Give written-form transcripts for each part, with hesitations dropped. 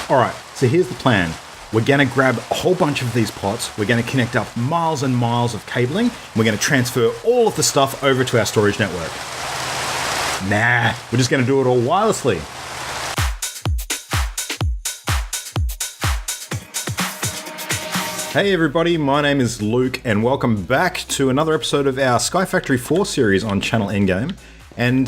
All right, so here's the plan. We're going to grab a whole bunch of these pots. We're going to connect up miles and miles of cabling. And we're going to transfer all of the stuff over to our storage network. Nah, we're just going to do it all wirelessly. Hey everybody, my name is Luke and welcome back to another episode of our SkyFactory 4 series on Channel Endgame. And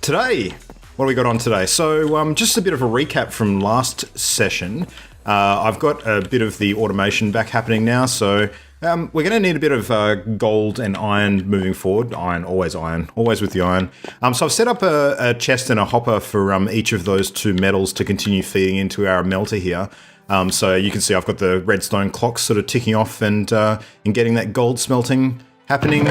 today, what do we got on today? So just a bit of a recap from last session. I've got a bit of the automation back happening now, so we're going to need a bit of gold and iron moving forward. Iron, always with the iron. So I've set up a chest and a hopper for each of those two metals to continue feeding into our melter here. So you can see I've got the redstone clocks sort of ticking off and getting that gold smelting happening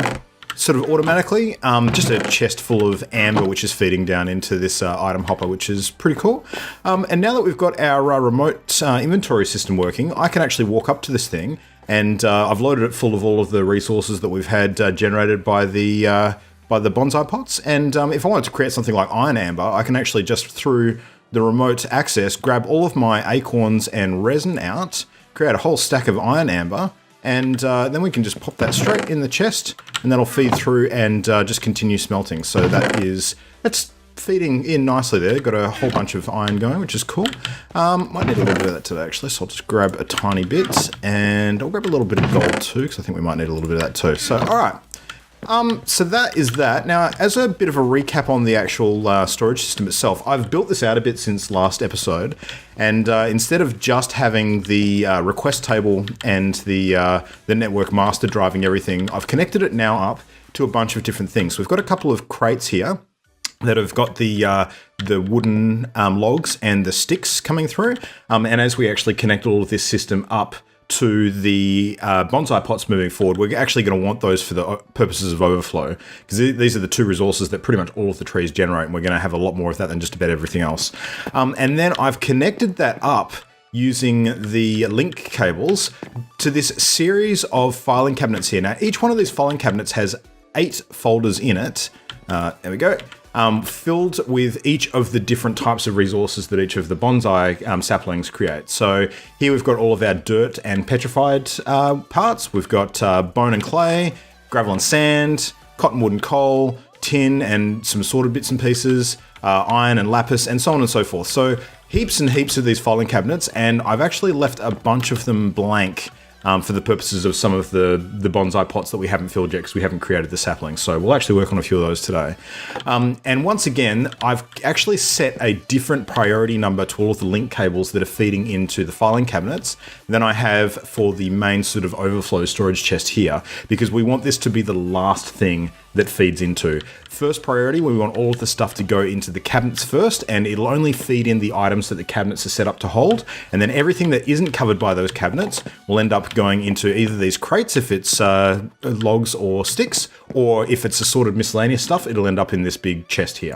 sort of automatically. Just a chest full of amber which is feeding down into this item hopper, which is pretty cool. And now that we've got our remote inventory system working, I can actually walk up to this thing and I've loaded it full of all of the resources that we've had generated by the bonsai pots. And if I wanted to create something like iron amber, I can actually just through the remote access, grab all of my acorns and resin out, create a whole stack of iron amber, and then we can just pop that straight in the chest, and that'll feed through and just continue smelting. So that's feeding in nicely there. Got a whole bunch of iron going, which is cool. Might need a little bit of that today, actually, so I'll just grab a tiny bit, and I'll grab a little bit of gold too, because I think we might need a little bit of that too. So, all right. So that is that. Now, as a bit of a recap on the actual storage system itself, I've built this out a bit since last episode, and instead of just having the request table and the network master driving everything, I've connected it now up to a bunch of different things. So we've got a couple of crates here that have got the wooden logs and the sticks coming through, and as we actually connect all of this system up to the bonsai pots moving forward, we're actually going to want those for the purposes of overflow, because these are the two resources that pretty much all of the trees generate, and we're going to have a lot more of that than just about everything else. And then I've connected that up using the link cables to this series of filing cabinets here. Now, each one of these filing cabinets has 8 folders in it. There we go. Filled with each of the different types of resources that each of the bonsai saplings create. So here we've got all of our dirt and petrified parts. We've got bone and clay, gravel and sand, cottonwood and coal, tin and some sorted bits and pieces, iron and lapis, and so on and so forth. So heaps and heaps of these filing cabinets, and I've actually left a bunch of them blank for the purposes of some of the bonsai pots that we haven't filled yet because we haven't created the saplings. So we'll actually work on a few of those today. And once again, I've actually set a different priority number to all of the link cables that are feeding into the filing cabinets than I have for the main sort of overflow storage chest here, because we want this to be the last thing that feeds into. First priority, we want all of the stuff to go into the cabinets first, and it'll only feed in the items that the cabinets are set up to hold, and then everything that isn't covered by those cabinets will end up going into either these crates if it's logs or sticks, or if it's assorted miscellaneous stuff, it'll end up in this big chest here.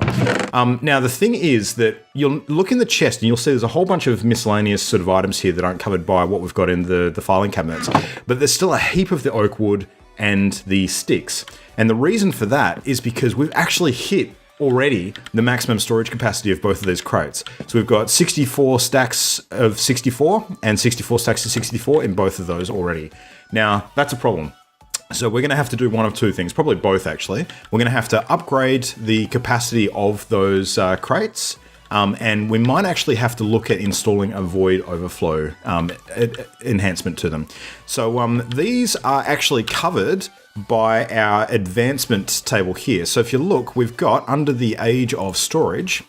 Now the thing is that you'll look in the chest and you'll see there's a whole bunch of miscellaneous sort of items here that aren't covered by what we've got in the filing cabinets, but there's still a heap of the oak wood and the sticks. And the reason for that is because we've actually hit already the maximum storage capacity of both of these crates. So we've got 64 stacks of 64 and 64 stacks of 64 in both of those already. Now, that's a problem. So we're going to have to do one of two things, probably both actually. We're going to have to upgrade the capacity of those crates, and we might actually have to look at installing a void overflow enhancement to them. So these are actually covered by our advancement table here. So if you look, we've got under the age of storage,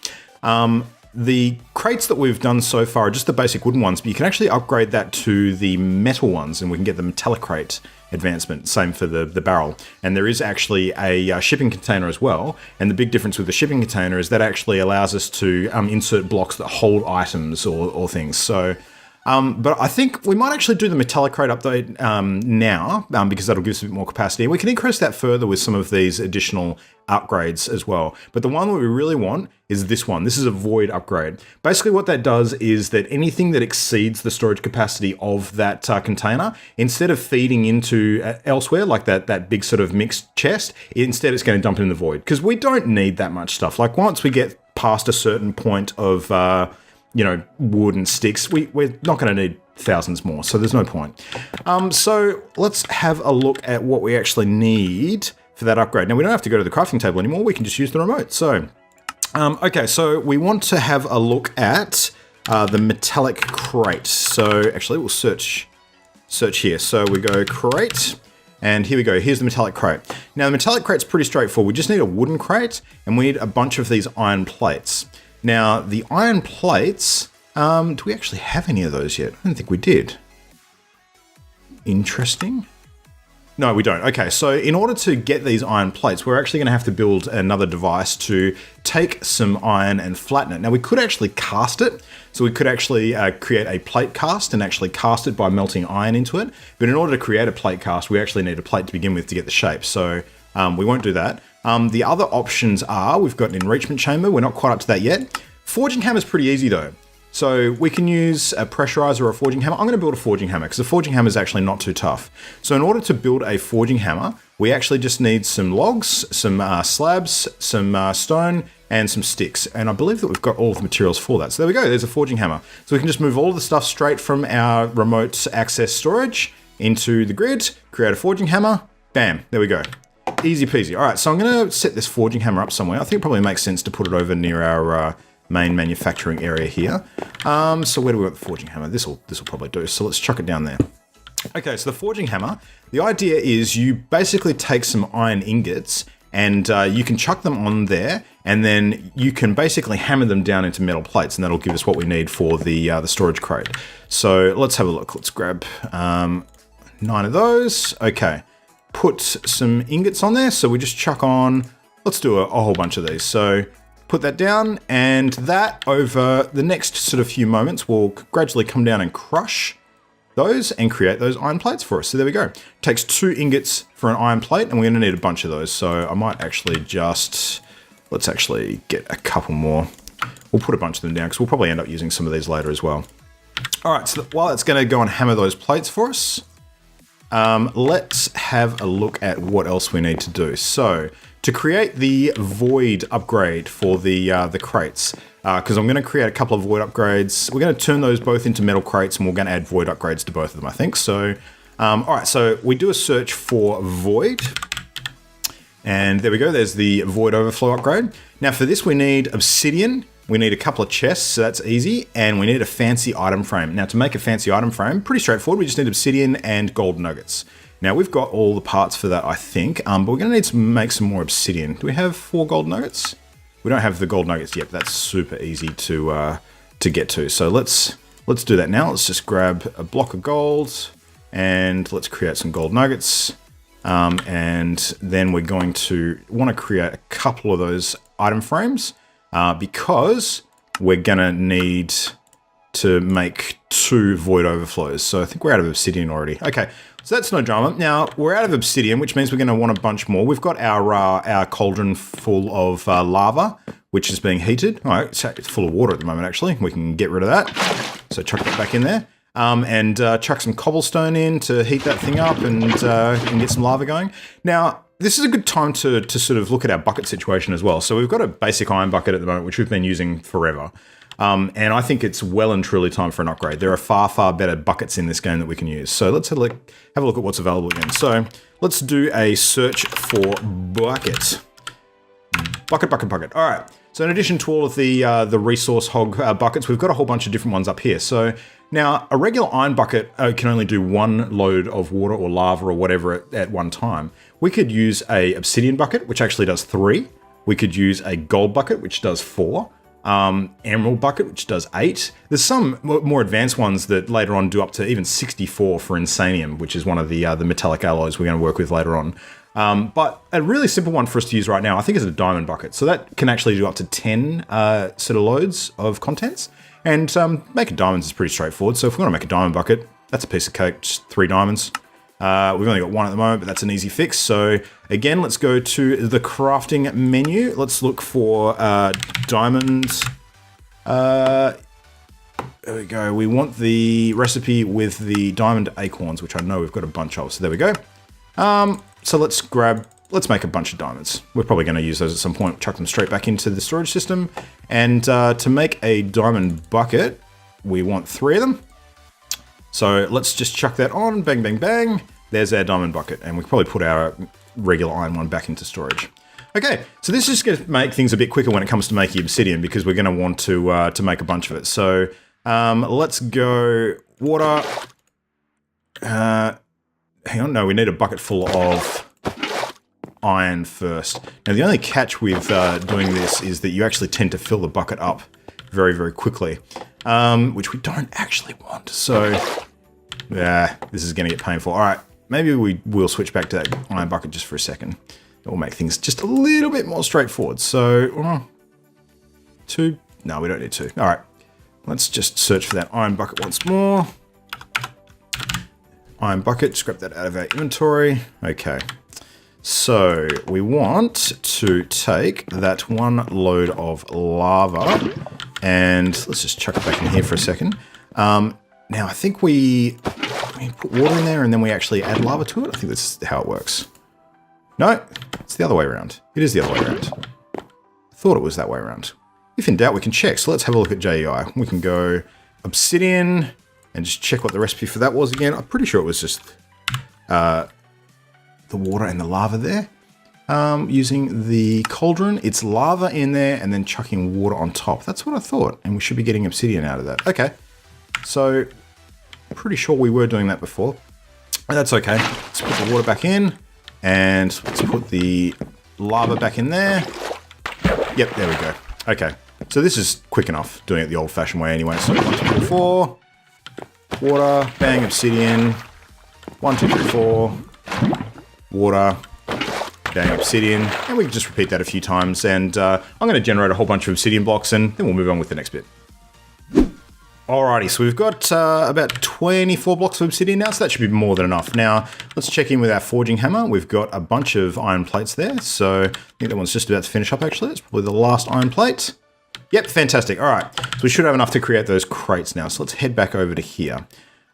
the crates that we've done so far are just the basic wooden ones, but you can actually upgrade that to the metal ones and we can get the metallic crate advancement. Same for the barrel. And there is actually a shipping container as well. And the big difference with the shipping container is that actually allows us to insert blocks that hold items or things. So but I think we might actually do the metallic crate update now because that'll give us a bit more capacity. We can increase that further with some of these additional upgrades as well. But the one that we really want is this one. This is a void upgrade. Basically what that does is that anything that exceeds the storage capacity of that container, instead of feeding into elsewhere, like that big sort of mixed chest, instead it's going to dump it in the void. Because we don't need that much stuff. Like once we get past a certain point of wood and sticks. We're not going to need thousands more, so there's no point. So let's have a look at what we actually need for that upgrade. Now, we don't have to go to the crafting table anymore. We can just use the remote. So, okay, so we want to have a look at the metallic crate. So actually, we'll search here. So we go crate, and here we go. Here's the metallic crate. Now, the metallic crate's pretty straightforward. We just need a wooden crate, and we need a bunch of these iron plates. Now, the iron plates, do we actually have any of those yet? I don't think we did. Interesting. No, we don't. Okay, so in order to get these iron plates, we're actually going to have to build another device to take some iron and flatten it. Now, we could actually cast it. So we could actually create a plate cast and actually cast it by melting iron into it. But in order to create a plate cast, we actually need a plate to begin with to get the shape. So we won't do that. The other options are, we've got an enrichment chamber. We're not quite up to that yet. Forging hammer is pretty easy though. So we can use a pressurizer or a forging hammer. I'm going to build a forging hammer because a forging hammer is actually not too tough. So in order to build a forging hammer, we actually just need some logs, some slabs, some stone, and some sticks. And I believe that we've got all of the materials for that. So there we go, there's a forging hammer. So we can just move all of the stuff straight from our remote access storage into the grid, create a forging hammer, bam, there we go. Easy peasy. All right, so I'm going to set this forging hammer up somewhere. I think it probably makes sense to put it over near our main manufacturing area here. So where do we want the forging hammer? This will probably do. So let's chuck it down there. Okay, so the forging hammer, the idea is you basically take some iron ingots and you can chuck them on there, and then you can basically hammer them down into metal plates, and that'll give us what we need for the storage crate. So let's have a look. Let's grab 9 of those. Okay, put some ingots on there. So we just chuck on, let's do a whole bunch of these. So put that down, and that over the next sort of few moments will gradually come down and crush those and create those iron plates for us. So there we go. Takes 2 ingots for an iron plate, and we're going to need a bunch of those. So I might actually let's actually get a couple more. We'll put a bunch of them down because we'll probably end up using some of these later as well. All right, so while it's going to go and hammer those plates for us, let's have a look at what else we need to do. So to create the void upgrade for the crates, because I'm going to create a couple of void upgrades. We're going to turn those both into metal crates, and we're going to add void upgrades to both of them, I think. So, all right, so we do a search for void, and there we go. There's the void overflow upgrade. Now for this, we need obsidian. We need a couple of chests, so that's easy, and we need a fancy item frame. Now to make a fancy item frame, pretty straightforward. We just need obsidian and gold nuggets. Now we've got all the parts for that, I think, but we're going to need to make some more obsidian. Do we have 4 gold nuggets? We don't have the gold nuggets yet, but that's super easy to get to. So let's do that now. Let's just grab a block of gold and let's create some gold nuggets. And then we're going to want to create a couple of those item frames because we're going to need to make 2 void overflows. So I think we're out of obsidian already. Okay, so that's no drama. Now we're out of obsidian, which means we're going to want a bunch more. We've got our cauldron full of lava, which is being heated. All right, it's full of water at the moment, actually. We can get rid of that. So chuck that back in there. And chuck some cobblestone in to heat that thing up and get some lava going. Now, this is a good time to sort of look at our bucket situation as well. So we've got a basic iron bucket at the moment, which we've been using forever. And I think it's well and truly time for an upgrade. There are far, far better buckets in this game that we can use. So let's have a look at what's available again. So let's do a search for bucket. Bucket. All right. So in addition to all of the resource hog buckets, we've got a whole bunch of different ones up here. So now a regular iron bucket can only do 1 load of water or lava or whatever at one time. We could use a obsidian bucket, which actually does 3. We could use a gold bucket, which does 4. Emerald bucket, which does 8. There's some more advanced ones that later on do up to even 64 for insanium, which is one of the metallic alloys we're going to work with later on. But a really simple one for us to use right now, I think, is a diamond bucket. So that can actually do up to 10 sort of loads of contents. And making diamonds is pretty straightforward. So if we want to make a diamond bucket, that's a piece of cake, just 3 diamonds. We've only got 1 at the moment, but that's an easy fix. So again, let's go to the crafting menu. Let's look for diamonds. There we go. We want the recipe with the diamond acorns, which I know we've got a bunch of. So there we go. So let's grab let's make a bunch of diamonds. We're probably going to use those at some point, chuck them straight back into the storage system. And to make a diamond bucket, we want 3 of them. So let's just chuck that on, bang, bang, bang. There's our diamond bucket. And we can probably put our regular iron one back into storage. Okay, so this is going to make things a bit quicker when it comes to making obsidian because we're going to want to make a bunch of it. So let's go water. Hang on, no, we need a bucket full of iron first. Now, the only catch with doing this is that you actually tend to fill the bucket up very, very quickly, which we don't actually want. So, yeah, this is going to get painful. All right, maybe we will switch back to that iron bucket just for a second. It will make things just a little bit more straightforward. So, 2. No, we don't need 2. All right, let's just search for that iron bucket once more. Iron bucket, scrap that out of our inventory. Okay, so we want to take that 1 load of lava and let's just chuck it back in here for a second. Now, I think we put water in there and then we actually add lava to it. I think that's how it works. No, it's the other way around. It is the other way around. I thought it was that way around. If in doubt, we can check. So let's have a look at JEI. We can go obsidian and just check what the recipe for that was again. I'm pretty sure it was just the water and the lava there. Using the cauldron, it's lava in there and then chucking water on top. That's what I thought. And we should be getting obsidian out of that. Okay, so pretty sure we were doing that before. And that's okay. Let's put the water back in. And let's put the lava back in there. Yep, there we go. Okay, so this is quick enough, doing it the old-fashioned way anyway. So 1, 2, 3, 4. Water, bang, obsidian. 1, 2, 3, 4. Water, bang, obsidian. And we can just repeat that a few times. And I'm going to generate a whole bunch of obsidian blocks and then we'll move on with the next bit. Alrighty, so we've got about 24 blocks of obsidian now, so that should be more than enough. Now, let's check in with our forging hammer. We've got a bunch of iron plates there, so I think that one's just about to finish up actually. It's probably the last iron plate. Yep, fantastic. All right, so we should have enough to create those crates now. So let's head back over to here.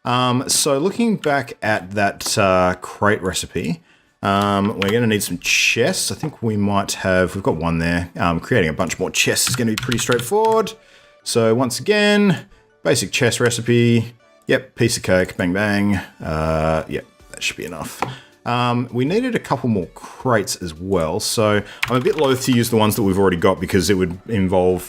So looking back at that crate recipe, we're going to need some chests. I think we might have, we've got one there. Creating a bunch more chests is going to be pretty straightforward. So once again, basic chest recipe. Yep, piece of cake, bang, bang. Yep, that should be enough. We needed a couple more crates as well. So I'm a bit loath to use the ones that we've already got because it would involve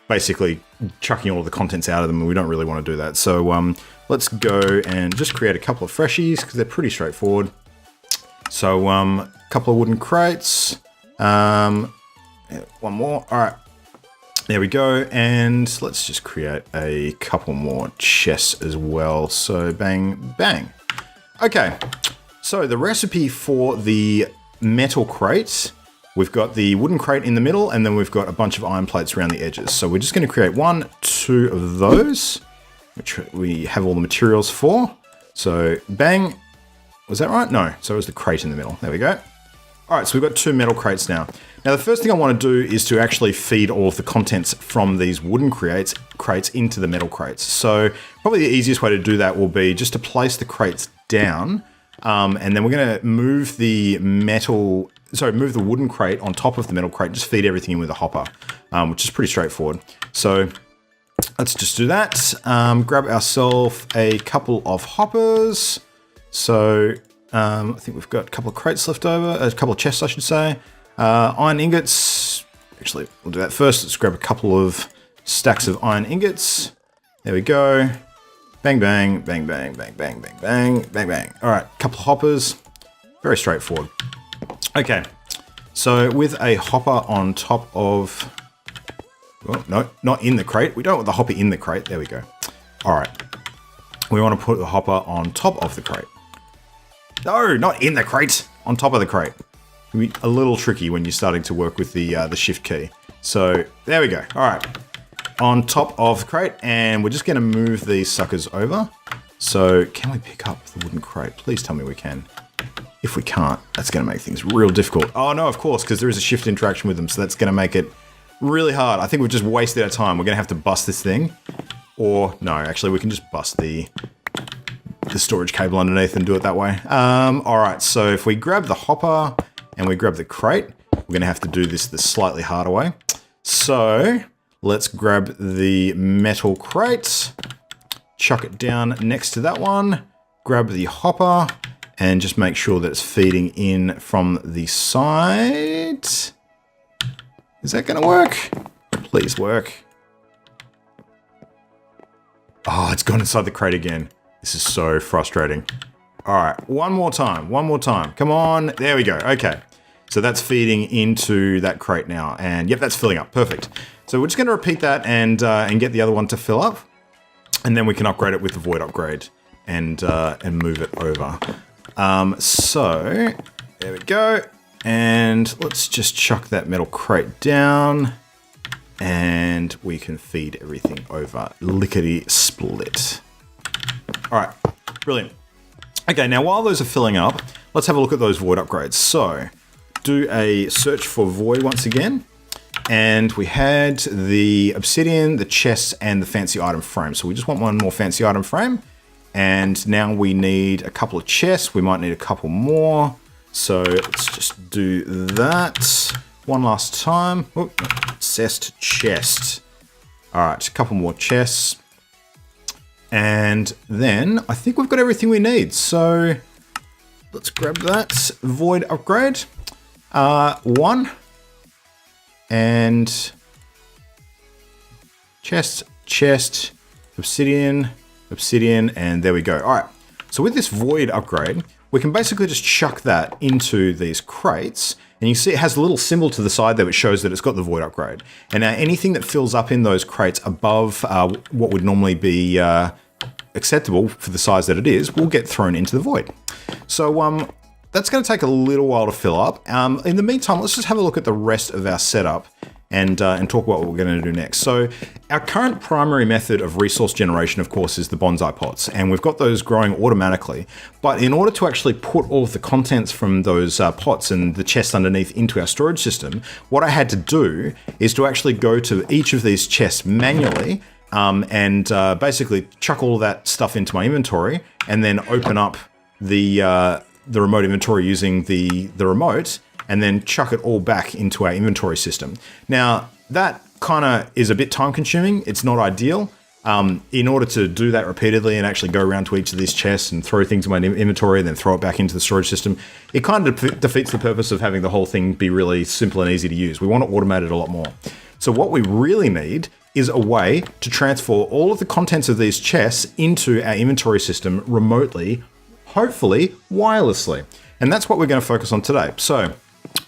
basically chucking all of the contents out of them and we don't really want to do that. So let's go and just create a couple of freshies because they're pretty straightforward. So a couple of wooden crates. Yeah, one more. All right. There we go, and let's just create a couple more chests as well. So bang, bang. Okay, so the recipe for the metal crate, we've got the wooden crate in the middle, and then we've got a bunch of iron plates around the edges. So we're just going to create 1, 2 of those, which we have all the materials for. So bang, was that right? No, so it was the crate in the middle. There we go. All right, so we've got 2 metal crates now. Now, the first thing I want to do is to actually feed all of the contents from these wooden crates into the metal crates. So probably the easiest way to do that will be just to place the crates down, and then we're going to move move the wooden crate on top of the metal crate, just feed everything in with a hopper, which is pretty straightforward. So let's just do that. Grab ourselves a couple of hoppers. So I think we've got a couple of crates left over, a couple of chests, I should say. Iron ingots. Actually, we'll do that first. Let's grab a couple of stacks of iron ingots. There we go. Bang, bang, bang, bang, bang, bang, bang, bang, bang, bang. All right, couple of hoppers. Very straightforward. Okay, so with a hopper on top of... Well, no, not in the crate. We don't want the hopper in the crate. There we go. All right. We want to put the hopper on top of the crate. No, not in the crate. On top of the crate. It can be a little tricky when you're starting to work with the shift key. So there we go. All right. On top of the crate, and we're just going to move these suckers over. So can we pick up the wooden crate? Please tell me we can. If we can't, that's going to make things real difficult. Oh no, of course, because there is a shift interaction with them. So that's going to make it really hard. I think we've just wasted our time. We're going to have to bust this thing. Or no, actually we can just bust the storage cable underneath and do it that way. All right, so if we grab the hopper and we grab the crate. We're going to have to do this the slightly harder way. So let's grab the metal crate, chuck it down next to that one, grab the hopper, and just make sure that it's feeding in from the side. Is that going to work? Please work. Oh, it's gone inside the crate again. This is so frustrating. All right, one more time. Come on, there we go. Okay, so that's feeding into that crate now, and yep, that's filling up. Perfect. So we're just going to repeat that and get the other one to fill up, and then we can upgrade it with the void upgrade and move it over. So there we go, and let's just chuck that metal crate down, and we can feed everything over lickety split. All right, brilliant. Okay, now while those are filling up, let's have a look at those void upgrades. So do a search for void once again. And we had the obsidian, the chests, and the fancy item frame. So we just want one more fancy item frame. And now we need a couple of chests. We might need a couple more. So let's just do that one last time. Oh, obsessed chest. All right, a couple more chests. And then I think we've got everything we need. So let's grab that void upgrade. One. And chest, obsidian, and there we go. All right. So with this void upgrade, we can basically just chuck that into these crates. And you see it has a little symbol to the side there which shows that it's got the void upgrade. And now anything that fills up in those crates above what would normally be acceptable for the size that it is will get thrown into the void. So that's going to take a little while to fill up. In the meantime, let's just have a look at the rest of our setup and talk about what we're going to do next. So our current primary method of resource generation, of course, is the bonsai pots, and we've got those growing automatically. But in order to actually put all of the contents from those pots and the chests underneath into our storage system, what I had to do is to actually go to each of these chests manually and basically chuck all of that stuff into my inventory and then open up the remote inventory using the remote, and then chuck it all back into our inventory system. Now, that kind of is a bit time consuming. It's not ideal. In order to do that repeatedly and actually go around to each of these chests and throw things in my inventory and then throw it back into the storage system, it kind of defeats the purpose of having the whole thing be really simple and easy to use. We want to automate it a lot more. So what we really need is a way to transfer all of the contents of these chests into our inventory system remotely, hopefully wirelessly. And that's what we're going to focus on today. So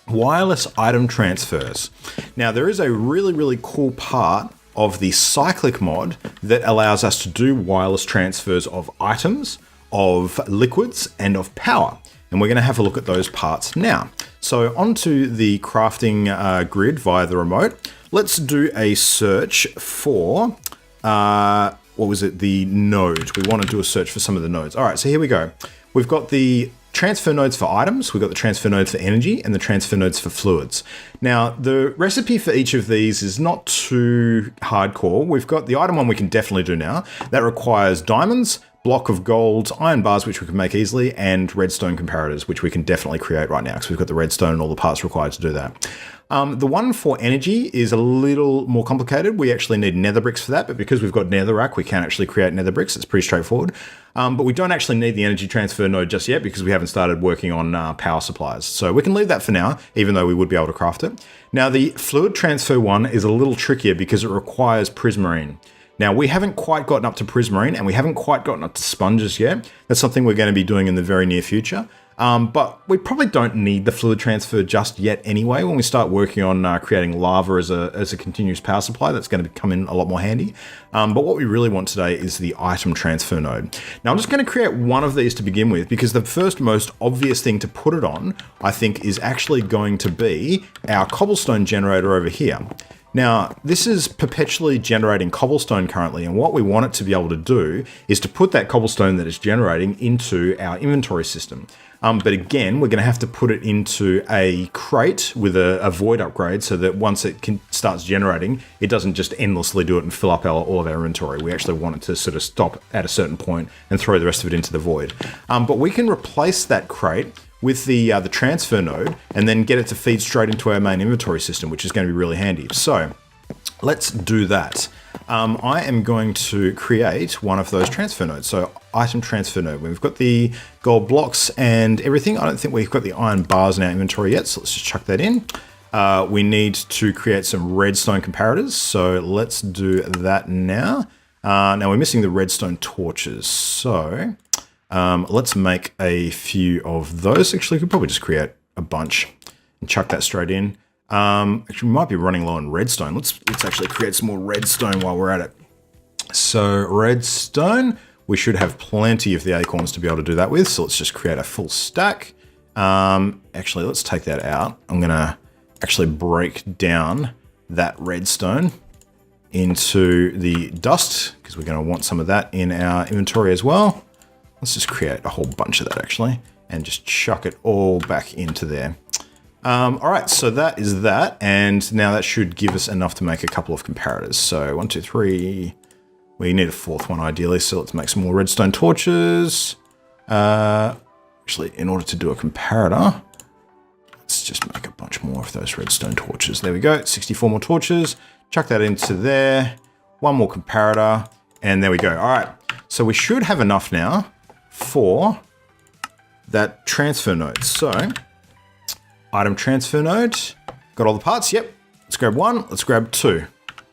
wireless item transfers. Now there is a really, really cool part of the cyclic mod that allows us to do wireless transfers of items, of liquids, and of power. And we're going to have a look at those parts now. So onto the crafting grid via the remote. Let's do a search for, what was it? The node. We want to do a search for some of the nodes. All right, so here we go. We've got the transfer nodes for items, we've got the transfer nodes for energy, and the transfer nodes for fluids. Now, the recipe for each of these is not too hardcore. We've got the item one we can definitely do now. That requires diamonds, block of gold, iron bars, which we can make easily, and redstone comparators, which we can definitely create right now, because we've got the redstone and all the parts required to do that. The one for energy is a little more complicated. We actually need nether bricks for that, but because we've got netherrack, we can actually create nether bricks. It's pretty straightforward. But we don't actually need the energy transfer node just yet because we haven't started working on power supplies. So we can leave that for now, even though we would be able to craft it. Now, the fluid transfer one is a little trickier because it requires prismarine. Now, we haven't quite gotten up to prismarine and we haven't quite gotten up to sponges yet. That's something we're going to be doing in the very near future. But we probably don't need the fluid transfer just yet anyway. When we start working on creating lava as a continuous power supply, that's going to come in a lot more handy. But what we really want today is the item transfer node. Now, I'm just going to create one of these to begin with because the first most obvious thing to put it on, I think, is actually going to be our cobblestone generator over here. Now, this is perpetually generating cobblestone currently, and what we want it to be able to do is to put that cobblestone that it's generating into our inventory system. But again, we're going to have to put it into a crate with a void upgrade so that once it starts generating, it doesn't just endlessly do it and fill up all of our inventory. We actually want it to sort of stop at a certain point and throw the rest of it into the void. But we can replace that crate with the transfer node and then get it to feed straight into our main inventory system, which is going to be really handy. So let's do that. I am going to create one of those transfer nodes. So item transfer node. We've got the gold blocks and everything. I don't think we've got the iron bars in our inventory yet. So let's just chuck that in. We need to create some redstone comparators. So let's do that now. Now we're missing the redstone torches. So let's make a few of those. Actually, we could probably just create a bunch and chuck that straight in. Actually, we might be running low on redstone. Let's actually create some more redstone while we're at it. So redstone, we should have plenty of the acorns to be able to do that with. So let's just create a full stack. Actually, let's take that out. I'm gonna actually break down that redstone into the dust because we're gonna want some of that in our inventory as well. Let's just create a whole bunch of that actually and just chuck it all back into there. All right, so that is that. And now that should give us enough to make a couple of comparators. So 1, 2, 3, we need a fourth one ideally. So let's make some more redstone torches. Actually, in order to do a comparator, let's just make a bunch more of those redstone torches. There we go, 64 more torches. Chuck that into there. One more comparator, and there we go. All right, so we should have enough now for that transfer node. So item transfer node, got all the parts, yep. Let's grab one, let's grab two.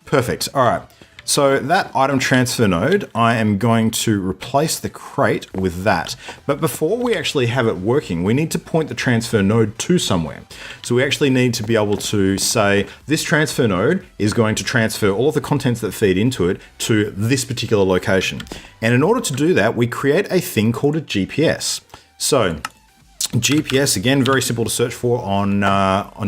Perfect, all right. So that item transfer node, I am going to replace the crate with that. But before we actually have it working, we need to point the transfer node to somewhere. So we actually need to be able to say, this transfer node is going to transfer all of the contents that feed into it to this particular location. And in order to do that, we create a thing called a GPS. So GPS, again, very simple to search for on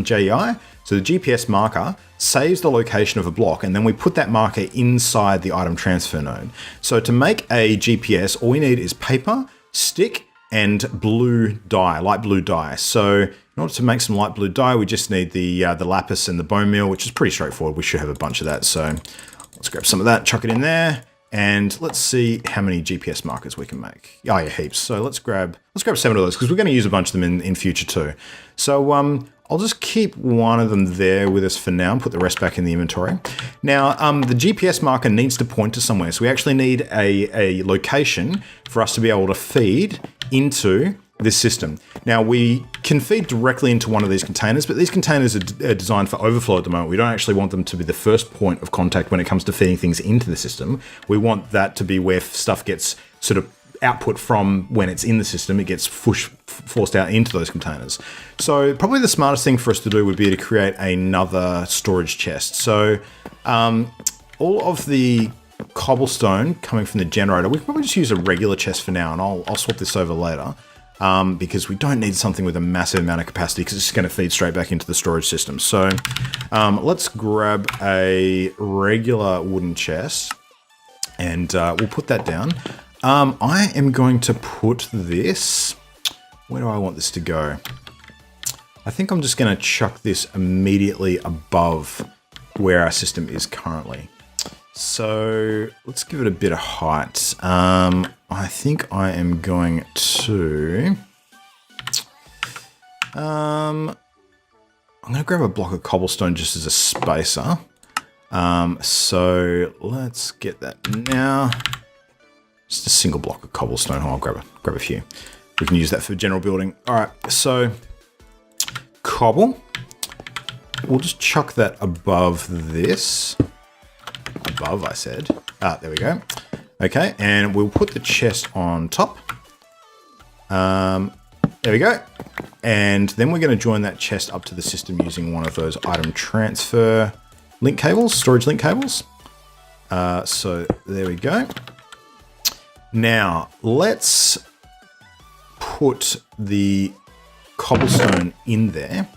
JEI. So the GPS marker saves the location of a block, and then we put that marker inside the item transfer node. So to make a GPS, all we need is paper, stick, and blue dye, light blue dye. So in order to make some light blue dye, we just need the lapis and the bone meal, which is pretty straightforward. We should have a bunch of that. So let's grab some of that, chuck it in there. And let's see how many GPS markers we can make. Oh yeah, heaps. So let's grab 7 of those because we're going to use a bunch of them in future too. So I'll just keep one of them there with us for now and put the rest back in the inventory. Now the GPS marker needs to point to somewhere. So we actually need a location for us to be able to feed into this system. Now we can feed directly into one of these containers, but these containers are designed for overflow at the moment. We don't actually want them to be the first point of contact when it comes to feeding things into the system. We want that to be where stuff gets sort of output from when it's in the system. It gets forced out into those containers. So probably the smartest thing for us to do would be to create another storage chest. So all of the cobblestone coming from the generator, we can probably just use a regular chest for now, and I'll swap this over later. Because we don't need something with a massive amount of capacity because it's just going to feed straight back into the storage system. So let's grab a regular wooden chest and we'll put that down. I am going to put this, where do I want this to go? I think I'm just going to chuck this immediately above where our system is currently. So let's give it a bit of height. I think I am going to... I'm going to grab a block of cobblestone just as a spacer. So let's get that now. Just a single block of cobblestone. I'll grab a few. We can use that for general building. All right, so cobble. We'll just chuck that above this. Above, I said. There we go. Okay, and we'll put the chest on top. There we go. And then we're going to join that chest up to the system using one of those item transfer link cables, storage link cables. So there we go. Now, let's put the cobblestone in there.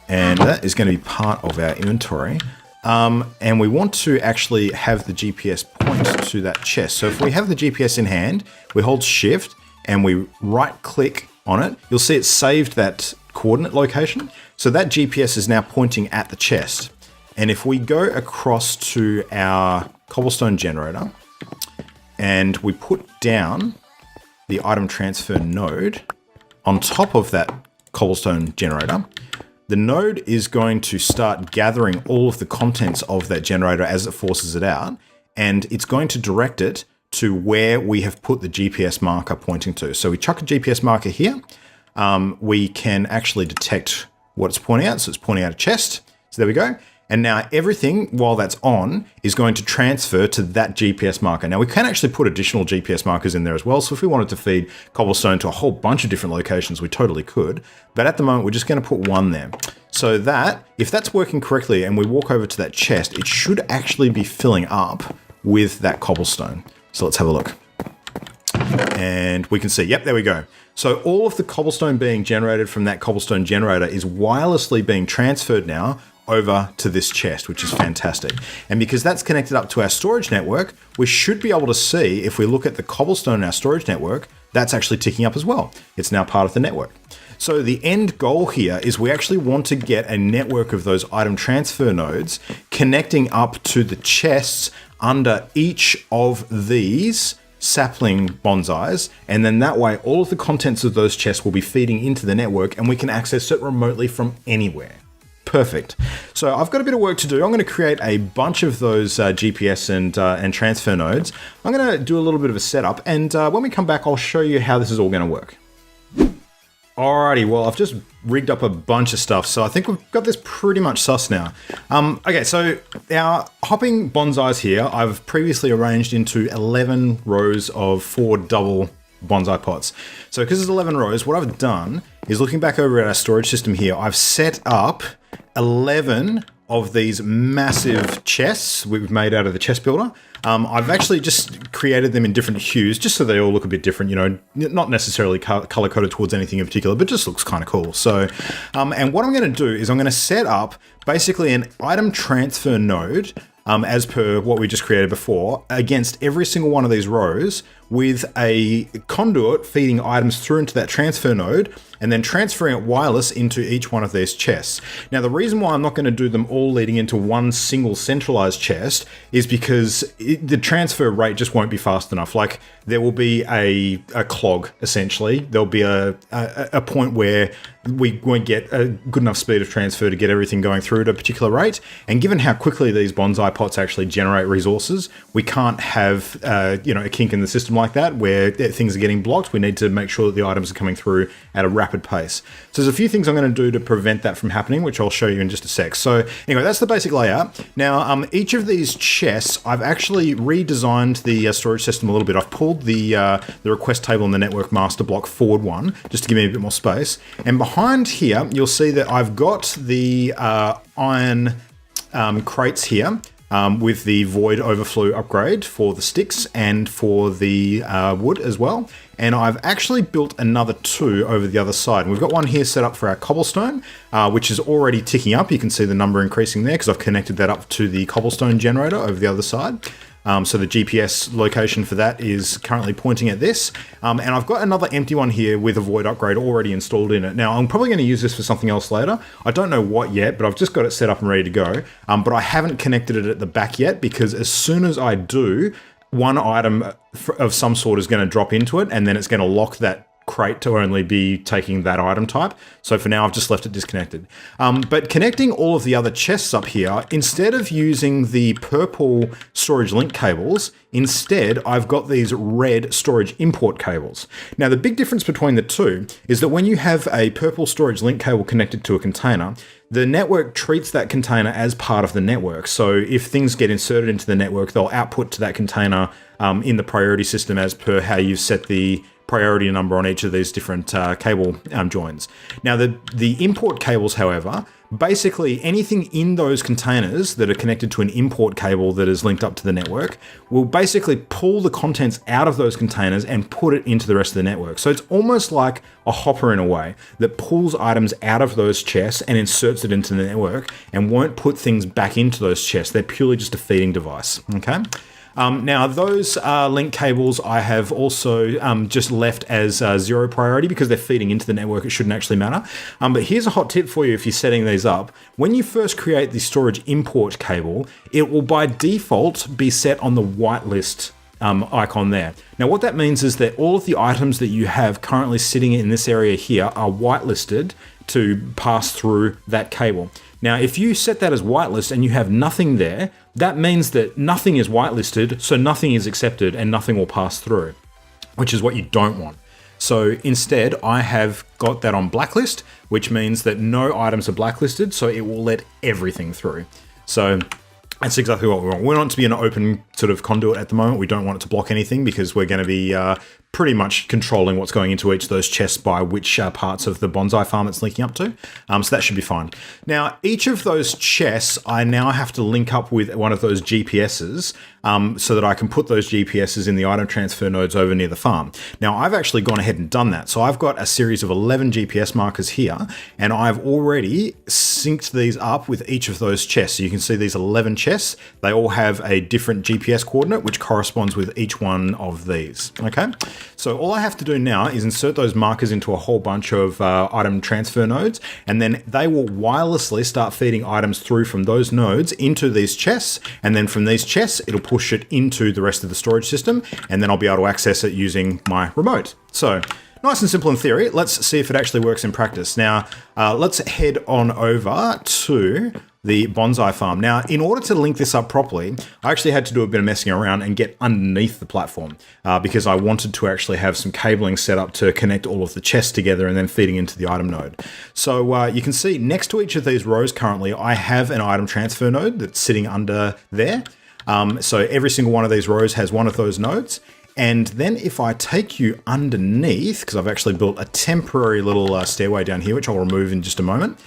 And that is going to be part of our inventory. And we want to actually have the GPS point to that chest. So if we have the GPS in hand, we hold shift and we right click on it, you'll see it saved that coordinate location. So that GPS is now pointing at the chest. And if we go across to our cobblestone generator and we put down the item transfer node, on top of that cobblestone generator, the node is going to start gathering all of the contents of that generator as it forces it out, and it's going to direct it to where we have put the GPS marker pointing to. So we chuck a GPS marker here. We can actually detect what it's pointing at. So it's pointing out a chest. So there we go. And now everything, while that's on, is going to transfer to that GPS marker. Now we can actually put additional GPS markers in there as well. So if we wanted to feed cobblestone to a whole bunch of different locations, we totally could. But at the moment, we're just going to put one there. So that, if that's working correctly and we walk over to that chest, it should actually be filling up with that cobblestone. So let's have a look. And we can see, yep, there we go. So all of the cobblestone being generated from that cobblestone generator is wirelessly being transferred now over to this chest, which is fantastic. And because that's connected up to our storage network, we should be able to see, if we look at the cobblestone in our storage network, that's actually ticking up as well. It's now part of the network. So the end goal here is we actually want to get a network of those item transfer nodes connecting up to the chests under each of these sapling bonsais, and then that way all of the contents of those chests will be feeding into the network and we can access it remotely from anywhere. Perfect. So I've got a bit of work to do. I'm going to create a bunch of those GPS and transfer nodes. I'm going to do a little bit of a setup, and when we come back, I'll show you how this is all going to work. Alrighty, well, I've just rigged up a bunch of stuff, so I think we've got this pretty much sus now. Okay, so our hopping bonsais here, I've previously arranged into 11 rows of 4 double bonsai pots. So because there's 11 rows, what I've done is, looking back over at our storage system here, I've set up 11 of these massive chests we've made out of the chest builder. I've actually just created them in different hues, just so they all look a bit different, you know, not necessarily color-coded towards anything in particular, but just looks kind of cool. So, and what I'm going to do is I'm going to set up basically an item transfer node, as per what we just created before, against every single one of these rows with a conduit feeding items through into that transfer node and then transferring it wireless into each one of these chests. Now, the reason why I'm not going to do them all leading into one single centralized chest is because the transfer rate just won't be fast enough. Like, there will be a clog, essentially. There'll be a point where we won't get a good enough speed of transfer to get everything going through at a particular rate. And given how quickly these bonsai pots actually generate resources, we can't have a kink in the system like that where things are getting blocked. We need to make sure that the items are coming through at a rapid pace. So there's a few things I'm going to do to prevent that from happening, which I'll show you in just a sec. So anyway, that's the basic layout. Now, each of these chests, I've actually redesigned the storage system a little bit. I've pulled the request table in the network master block forward one, just to give me a bit more space. And behind here, you'll see that I've got the iron crates here, with the void overflow upgrade for the sticks and for the wood as well. And I've actually built another 2 over the other side. And we've got one here set up for our cobblestone, which is already ticking up. You can see the number increasing there because I've connected that up to the cobblestone generator over the other side. So the GPS location for that is currently pointing at this. And I've got another empty one here with a void upgrade already installed in it. Now, I'm probably going to use this for something else later. I don't know what yet, but I've just got it set up and ready to go. But I haven't connected it at the back yet, because as soon as I do, one item of some sort is going to drop into it, and then it's going to lock that crate to only be taking that item type. So for now, I've just left it disconnected. But connecting all of the other chests up here, instead of using the purple storage link cables, instead I've got these red storage import cables. Now, the big difference between the two is that when you have a purple storage link cable connected to a container, the network treats that container as part of the network. So if things get inserted into the network, they'll output to that container in the priority system as per how you've set the priority number on each of these different cable joins. Now, the import cables, however, basically anything in those containers that are connected to an import cable that is linked up to the network will basically pull the contents out of those containers and put it into the rest of the network. So it's almost like a hopper in a way that pulls items out of those chests and inserts it into the network and won't put things back into those chests. They're purely just a feeding device, okay? Now, those link cables I have also just left as 0 priority because they're feeding into the network. It shouldn't actually matter. But here's a hot tip for you if you're setting these up. When you first create the storage import cable, it will by default be set on the whitelist icon there. Now what that means is that all of the items that you have currently sitting in this area here are whitelisted to pass through that cable. Now if you set that as whitelist and you have nothing there, that means that nothing is whitelisted, so nothing is accepted and nothing will pass through, which is what you don't want. So instead, I have got that on blacklist, which means that no items are blacklisted, so it will let everything through. So that's exactly what we want. We want it to be an open sort of conduit at the moment. We don't want it to block anything because we're going to be pretty much controlling what's going into each of those chests by which parts of the bonsai farm it's linking up to. So that should be fine. Now, each of those chests, I now have to link up with one of those GPSs so that I can put those GPSs in the item transfer nodes over near the farm. Now, I've actually gone ahead and done that. So I've got a series of 11 GPS markers here, and I've already synced these up with each of those chests. So you can see these 11 chests, they all have a different GPS coordinate, which corresponds with each one of these, okay? So all I have to do now is insert those markers into a whole bunch of item transfer nodes, and then they will wirelessly start feeding items through from those nodes into these chests, and then from these chests, it'll push it into the rest of the storage system, and then I'll be able to access it using my remote. So nice and simple in theory. Let's see if it actually works in practice. Now, let's head on over to the bonsai farm. Now, in order to link this up properly, I actually had to do a bit of messing around and get underneath the platform because I wanted to actually have some cabling set up to connect all of the chests together and then feeding into the item node. So you can see next to each of these rows currently, I have an item transfer node that's sitting under there. So every single one of these rows has one of those nodes. And then if I take you underneath, because I've actually built a temporary little stairway down here, which I'll remove in just a moment,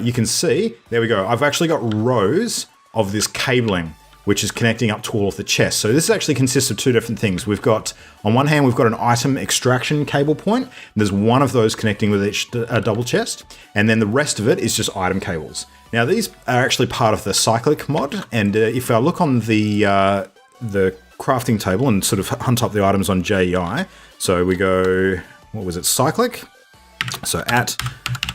you can see, there we go. I've actually got rows of this cabling, which is connecting up to all of the chests. So this actually consists of two different things. We've got, on one hand, we've got an item extraction cable point. There's one of those connecting with each double chest. And then the rest of it is just item cables. Now these are actually part of the cyclic mod. And if I look on the crafting table and sort of hunt up the items on JEI. So we go, what was it, cyclic? So at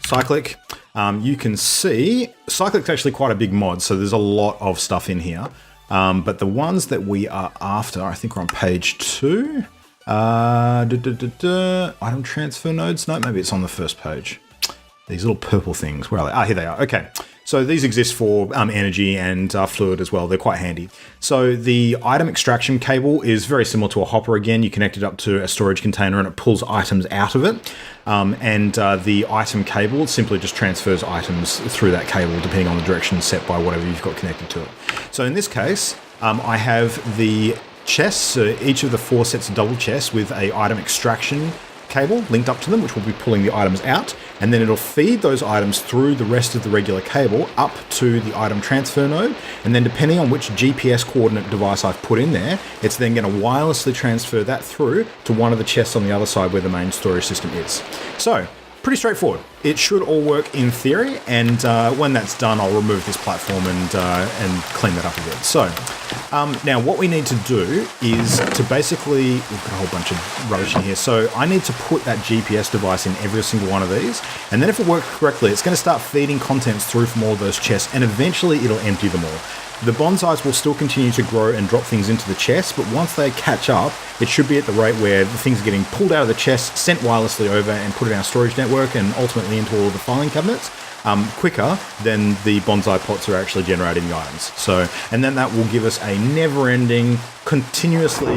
cyclic, you can see cyclic's actually quite a big mod. So there's a lot of stuff in here. But the ones that we are after, I think we're on page 2. Item transfer nodes. No, maybe it's on the first page. These little purple things. Where are they? Ah, here they are. Okay. So these exist for energy and fluid as well. They're quite handy. So the item extraction cable is very similar to a hopper again. You connect it up to a storage container and it pulls items out of it. The item cable simply just transfers items through that cable depending on the direction set by whatever you've got connected to it. So in this case, I have the chests, so each of the 4 sets of double chests with a item extraction cable linked up to them, which will be pulling the items out, and then it'll feed those items through the rest of the regular cable up to the item transfer node, and then depending on which GPS coordinate device I've put in there, it's then going to wirelessly transfer that through to one of the chests on the other side where the main storage system is. So pretty straightforward. It should all work in theory, and when that's done, I'll remove this platform and clean that up a bit. So now what we need to do is to basically, we've got a whole bunch of rubbish in here, so I need to put that GPS device in every single one of these, and then if it works correctly, it's going to start feeding contents through from all of those chests, and eventually it'll empty them all. The bonsais will still continue to grow and drop things into the chest, but once they catch up, it should be at the rate where the things are getting pulled out of the chest, sent wirelessly over and put in our storage network and ultimately into all of the filing cabinets quicker than the bonsai pots are actually generating the items. So, and then that will give us a never-ending, continuously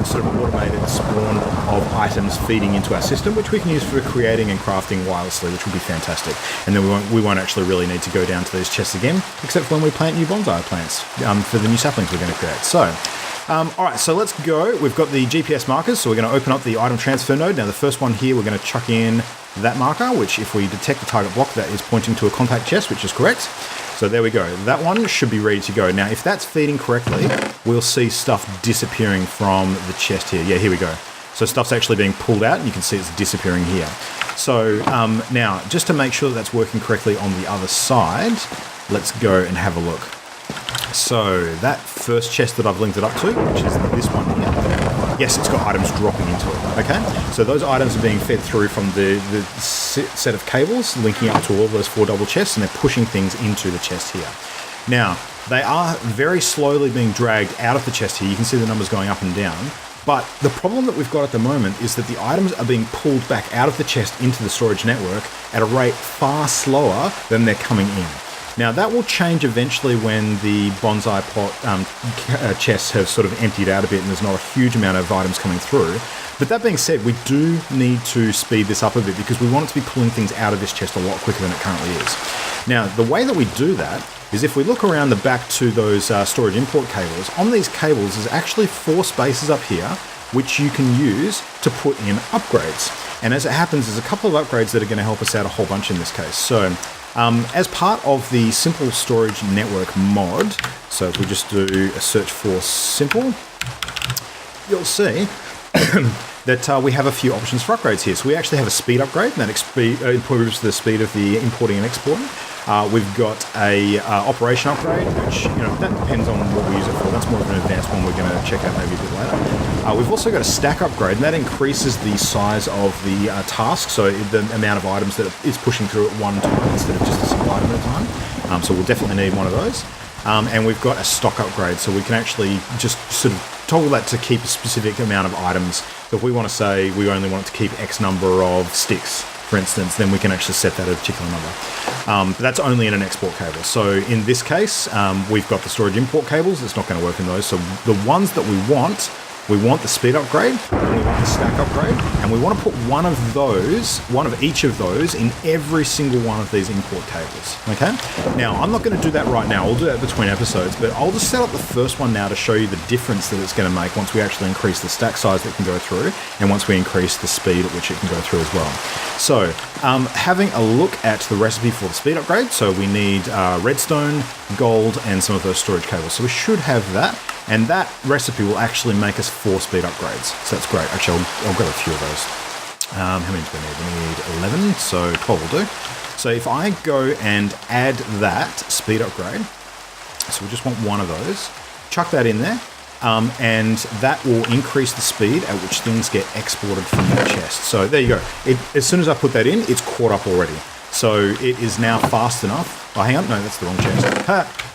sort of automated spawn of items feeding into our system, which we can use for creating and crafting wirelessly, which will be fantastic. And then we won't actually really need to go down to these chests again, except for when we plant new bonsai plants for the new saplings we're going to create. So, all right, so let's go. We've got the GPS markers, so we're going to open up the item transfer node. Now, the first one here, we're going to chuck in that marker, which if we detect the target block, that is pointing to a compact chest, which is correct. So there we go. That one should be ready to go. Now, if that's feeding correctly, we'll see stuff disappearing from the chest here. Yeah, here we go. So stuff's actually being pulled out, and you can see it's disappearing here. So now, just to make sure that that's working correctly on the other side, let's go and have a look. So that first chest that I've linked it up to, which is this one here, yes, it's got items dropping into it, okay? So those items are being fed through from the set of cables linking up to all those 4 double chests, and they're pushing things into the chest here. Now, they are very slowly being dragged out of the chest here. You can see the numbers going up and down. But the problem that we've got at the moment is that the items are being pulled back out of the chest into the storage network at a rate far slower than they're coming in. Now, that will change eventually when the bonsai pot chests have sort of emptied out a bit and there's not a huge amount of items coming through. But that being said, we do need to speed this up a bit because we want it to be pulling things out of this chest a lot quicker than it currently is. Now, the way that we do that is if we look around the back to those storage import cables, on these cables there's actually 4 spaces up here which you can use to put in upgrades. And as it happens, there's a couple of upgrades that are going to help us out a whole bunch in this case. So as part of the Simple Storage Network mod, so if we just do a search for Simple, you'll see that we have a few options for upgrades here. So we actually have a speed upgrade, and that improves the speed of the importing and exporting. We've got a operation upgrade, which, that depends on what we use it for. That's more of an advanced one we're going to check out maybe a bit later. We've also got a stack upgrade, and that increases the size of the task, so the amount of items that it's pushing through at one time instead of just a single item at a time. So we'll definitely need one of those. And we've got a stock upgrade, so we can actually just sort of toggle that to keep a specific amount of items. So if we want to say we only want it to keep X number of sticks, for instance, then we can actually set that at a particular number. But that's only in an export cable. So in this case, we've got the storage import cables. It's not going to work in those. So the ones that we want the speed upgrade, and we want the stack upgrade, and we want to put one of each of those in every single one of these import cables. Okay? Now, I'm not going to do that right now. We'll do that between episodes, but I'll just set up the first one now to show you the difference that it's going to make once we actually increase the stack size that can go through, and once we increase the speed at which it can go through as well. So, having a look at the recipe for the speed upgrade, so we need redstone, gold, and some of those storage cables. So we should have that. And that recipe will actually make us 4 speed upgrades. So that's great. Actually, I'll grab a few of those. How many do we need? We need 11, so 12 will do. So if I go and add that speed upgrade, so we just want one of those, chuck that in there, and that will increase the speed at which things get exported from the chest. So there you go. As soon as I put that in, it's caught up already. So it is now fast enough. Oh, hang on. No, that's the wrong chest.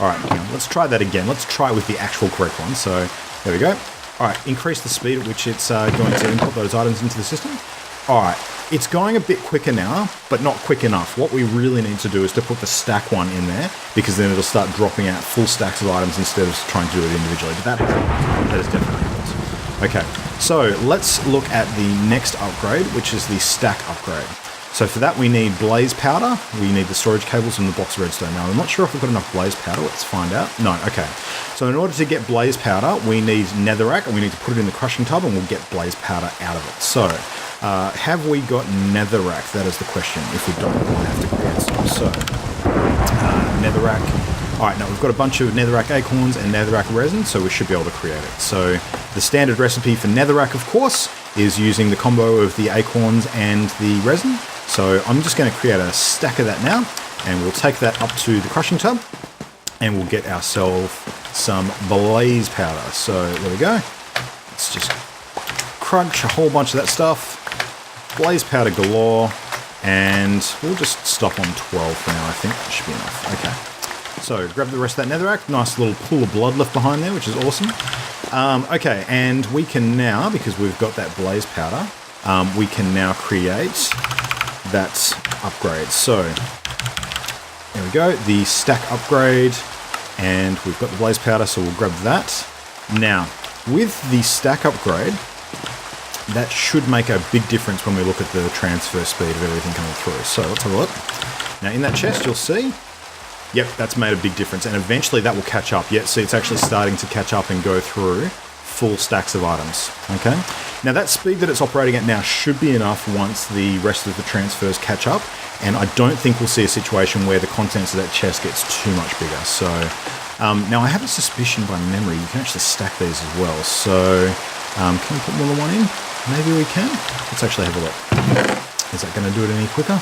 All right, hang on. Let's try that again. Let's try with the actual correct one. So there we go. All right, increase the speed at which it's going to import those items into the system. All right, it's going a bit quicker now, but not quick enough. What we really need to do is to put the stack one in there, because then it'll start dropping out full stacks of items instead of trying to do it individually. But that is definitely helpful. Okay, so let's look at the next upgrade, which is the stack upgrade. So for that, we need blaze powder, we need the storage cables, and the box of redstone. Now, I'm not sure if we've got enough blaze powder. Let's find out. No, okay. So in order to get blaze powder, we need netherrack, and we need to put it in the crushing tub, and we'll get blaze powder out of it. So, have we got netherrack? That is the question. If we don't, we'll have to create some. So, netherrack. All right, now we've got a bunch of netherrack acorns and netherrack resin, so we should be able to create it. So the standard recipe for netherrack, of course, is using the combo of the acorns and the resin. So I'm just going to create a stack of that now, and we'll take that up to the crushing tub, and we'll get ourselves some blaze powder. So there we go. Let's just crunch a whole bunch of that stuff. Blaze powder galore, and we'll just stop on 12 for now. I think that should be enough. Okay. So grab the rest of that netherrack. Nice little pool of blood left behind there, which is awesome. Okay, and we can now, because we've got that blaze powder, we can now create that upgrade. So there we go, the stack upgrade, and we've got the blaze powder, so we'll grab that. Now, with the stack upgrade, that should make a big difference when we look at the transfer speed of everything coming through. So let's have a look. Now in that chest, you'll see, yep, that's made a big difference, and eventually that will catch up. Yet, see, it's actually starting to catch up and go through full stacks of items. Okay. Now that speed that it's operating at now should be enough once the rest of the transfers catch up, and I don't think we'll see a situation where the contents of that chest gets too much bigger. So now I have a suspicion by memory you can actually stack these as well. So can we put more than one in? Maybe we can. Let's actually have a look. Is that going to do it any quicker?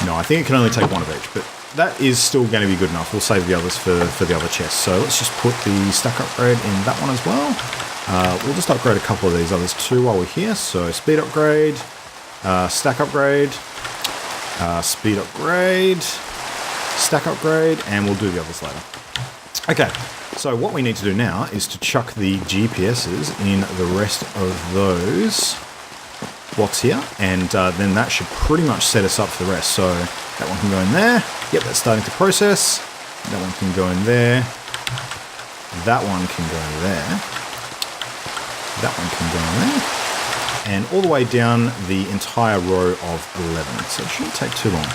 No, I think it can only take one of each, but that is still going to be good enough. We'll save the others for the other chests. So let's just put the stack upgrade in that one as well. We'll just upgrade a couple of these others too while we're here. So speed upgrade, stack upgrade, speed upgrade, stack upgrade, and we'll do the others later. Okay, so what we need to do now is to chuck the GPSs in the rest of those blocks here, and then that should pretty much set us up for the rest. So that one can go in there. Yep, that's starting to process. That one can go in there. That one can go in there. That one can go in there. And all the way down the entire row of 11. So it shouldn't take too long.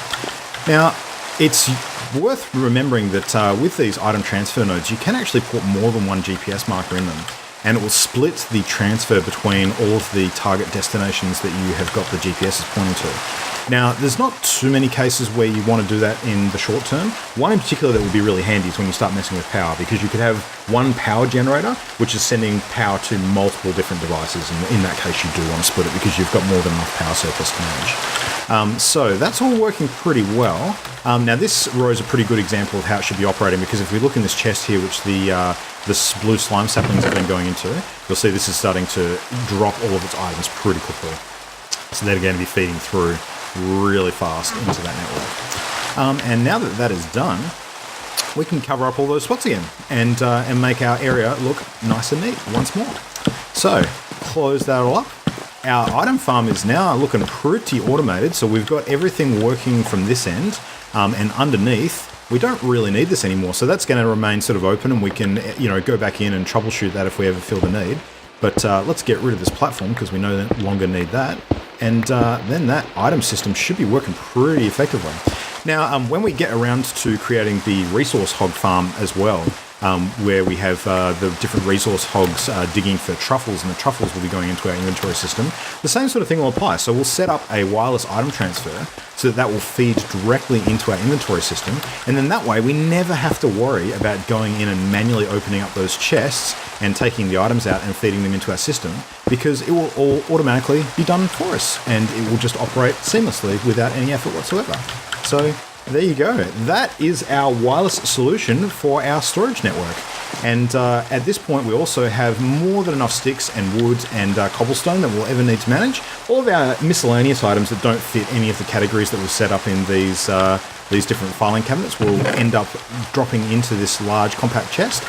Now, it's worth remembering that with these item transfer nodes, you can actually put more than one GPS marker in them, and it will split the transfer between all of the target destinations that you have got the GPS pointing to. Now, there's not too many cases where you want to do that in the short term. One in particular that would be really handy is when you start messing with power, because you could have one power generator, which is sending power to multiple different devices. And in that case, you do want to split it because you've got more than enough power surplus to manage. So that's all working pretty well. Now, this row is a pretty good example of how it should be operating, because if we look in this chest here, which the blue slime saplings have been going into, you'll see this is starting to drop all of its items pretty quickly. So they're going to be feeding through really fast into that network. And now that that is done, we can cover up all those spots again and make our area look nice and neat once more. So close that all up. Our item farm is now looking pretty automated, so we've got everything working from this end, and underneath we don't really need this anymore, so that's going to remain sort of open, and we can go back in and troubleshoot that if we ever feel the need. But let's get rid of this platform because we no longer need that. And then that item system should be working pretty effectively. Now, when we get around to creating the resource hog farm as well, where we have the different resource hogs digging for truffles, and the truffles will be going into our inventory system, the same sort of thing will apply. So we'll set up a wireless item transfer so that will feed directly into our inventory system, and then that way we never have to worry about going in and manually opening up those chests and taking the items out and feeding them into our system, because it will all automatically be done for us, and it will just operate seamlessly without any effort whatsoever. So there you go. That is our wireless solution for our storage network. And at this point, we also have more than enough sticks and wood and cobblestone that we'll ever need to manage. All of our miscellaneous items that don't fit any of the categories that we've set up in these different filing cabinets will end up dropping into this large compact chest.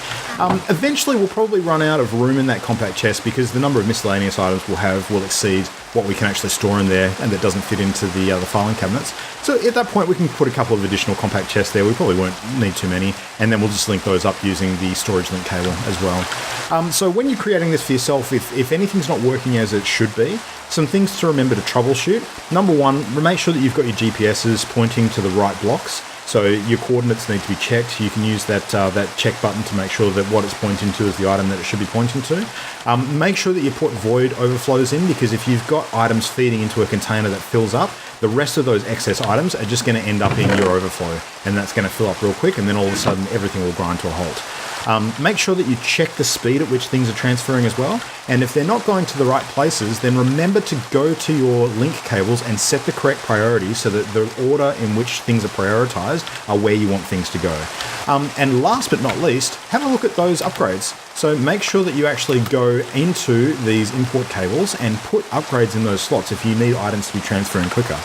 Eventually, we'll probably run out of room in that compact chest because the number of miscellaneous items will exceed what we can actually store in there, and that doesn't fit into the filing cabinets. So at that point, we can put a couple of additional compact chests there. We probably won't need too many, and then we'll just link those up using the storage link cable as well. So when you're creating this for yourself, if anything's not working as it should be, some things to remember to troubleshoot. Number one, make sure that you've got your GPSs pointing to the right blocks. So your coordinates need to be checked. You can use that check button to make sure that what it's pointing to is the item that it should be pointing to. Make sure that you put void overflows in, because if you've got items feeding into a container that fills up, the rest of those excess items are just going to end up in your overflow, and that's going to fill up real quick, and then all of a sudden everything will grind to a halt. Make sure that you check the speed at which things are transferring as well, and if they're not going to the right places, then remember to go to your link cables and set the correct priority so that the order in which things are prioritized are where you want things to go. And last but not least, have a look at those upgrades. So make sure that you actually go into these import cables and put upgrades in those slots if you need items to be transferring quicker.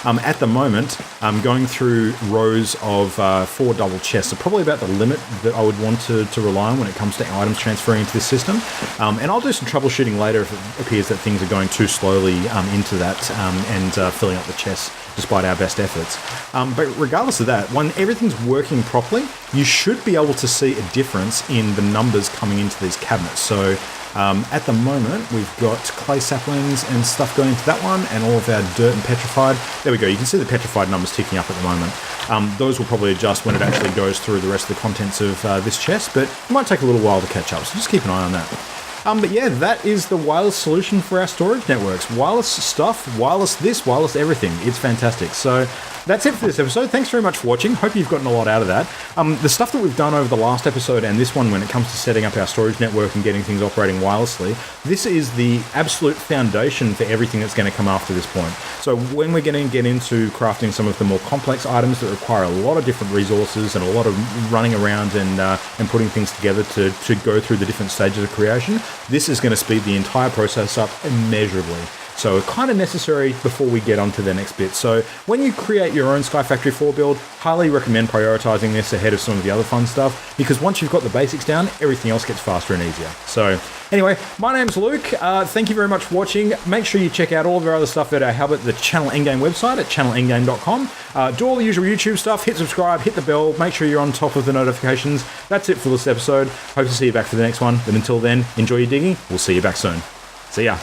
At the moment, I'm going through rows of 4 double chests, so probably about the limit that I would want to rely on when it comes to items transferring into this system. And I'll do some troubleshooting later if it appears that things are going too slowly into that and filling up the chests despite our best efforts. But regardless of that, when everything's working properly, you should be able to see a difference in the numbers coming into these cabinets. So at the moment, we've got clay saplings and stuff going into that one, and all of our dirt and petrified. There we go. You can see the petrified numbers ticking up at the moment. Those will probably adjust when it actually goes through the rest of the contents of this chest, but it might take a little while to catch up, so just keep an eye on that. But yeah, that is the wireless solution for our storage networks. Wireless stuff, wireless this, wireless everything. It's fantastic. So that's it for this episode. Thanks very much for watching. Hope you've gotten a lot out of that. The stuff that we've done over the last episode and this one when it comes to setting up our storage network and getting things operating wirelessly, this is the absolute foundation for everything that's going to come after this point. So when we're going to get into crafting some of the more complex items that require a lot of different resources and a lot of running around and putting things together to go through the different stages of creation, this is going to speed the entire process up immeasurably. So kind of necessary before we get on to the next bit. So when you create your own SkyFactory 4 build, highly recommend prioritizing this ahead of some of the other fun stuff, because once you've got the basics down, everything else gets faster and easier. So anyway, my name's Luke. Thank you very much for watching. Make sure you check out all of our other stuff at our Hub at the Channel Endgame website at channelendgame.com. Do all the usual YouTube stuff, hit subscribe, hit the bell, make sure you're on top of the notifications. That's it for this episode. Hope to see you back for the next one. But until then, enjoy your digging. We'll see you back soon. See ya.